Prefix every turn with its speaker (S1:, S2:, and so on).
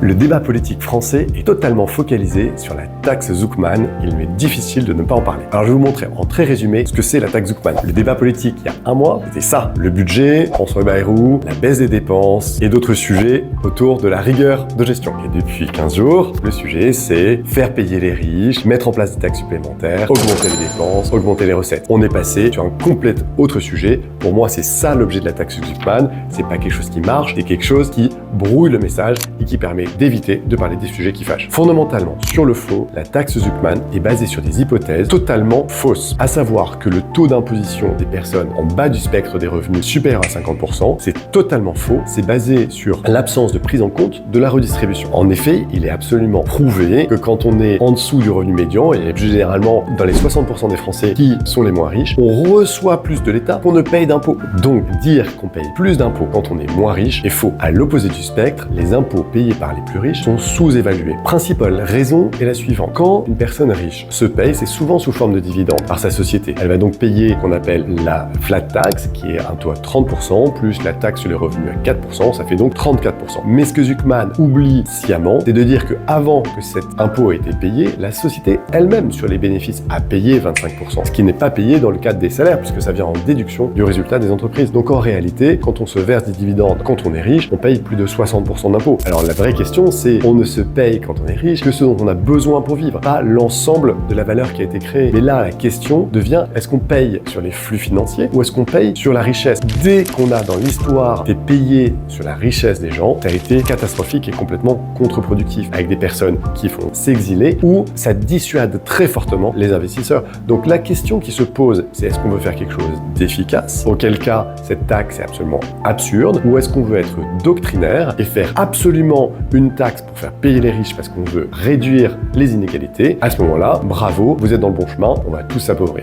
S1: Le débat politique français est totalement focalisé sur la taxe Zuckman. Il m'est difficile de ne pas en parler. Alors je vais vous montrer en très résumé ce que c'est la taxe Zuckman. Le débat politique il y a un mois, c'était ça. Le budget, François Bayrou, la baisse des dépenses et d'autres sujets autour de la rigueur de gestion. Et depuis 15 jours, le sujet c'est faire payer les riches, mettre en place des taxes supplémentaires, augmenter les dépenses, augmenter les recettes. On est passé sur un complet autre sujet. Pour moi, c'est ça l'objet de la taxe Zuckman. C'est pas quelque chose qui marche, c'est quelque chose qui brouille le message et qui permet d'éviter de parler des sujets qui fâchent. Fondamentalement, sur le fond, la taxe Zuckman est basée sur des hypothèses totalement fausses. À savoir que le taux d'imposition des personnes en bas du spectre des revenus supérieur à 50%, c'est totalement faux. C'est basé sur l'absence de prise en compte de la redistribution. En effet, il est absolument prouvé que quand on est en dessous du revenu médian, et plus généralement dans les 60% des Français qui sont les moins riches, on reçoit plus de l'État qu'on ne paye d'impôts. Donc, dire qu'on paye plus d'impôts quand on est moins riche est faux. À l'opposé du spectre, les impôts payés par les plus riches sont sous-évalués. Principale raison est la suivante. Quand une personne riche se paye, c'est souvent sous forme de dividende par sa société. Elle va donc payer ce qu'on appelle la flat tax, qui est un taux à 30%, plus la taxe sur les revenus à 4%, ça fait donc 34%. Mais ce que Zuckman oublie sciemment, c'est de dire qu'avant que cet impôt ait été payé, la société elle-même sur les bénéfices a payé 25%, ce qui n'est pas payé dans le cadre des salaires, puisque ça vient en déduction du résultat des entreprises. Donc en réalité, quand on se verse des dividendes, quand on est riche, on paye plus de 60% d'impôts. Alors la vraie question, c'est on ne se paye quand on est riche que ce dont on a besoin pour vivre, pas l'ensemble de la valeur qui a été créée. Mais là, la question devient, est-ce qu'on paye sur les flux financiers ou est-ce qu'on paye sur la richesse? Dès qu'on a dans l'histoire fait payer sur la richesse des gens, ça a été catastrophique et complètement contre-productif, avec des personnes qui font s'exiler ou ça dissuade très fortement les investisseurs. Donc la question qui se pose, c'est est-ce qu'on veut faire quelque chose d'efficace? Auquel cas, cette taxe est absolument absurde, ou est-ce qu'on veut être doctrinaire et faire absolument une taxe pour faire payer les riches parce qu'on veut réduire les inégalités? À ce moment-là, bravo, vous êtes dans le bon chemin, on va tous s'appauvrir.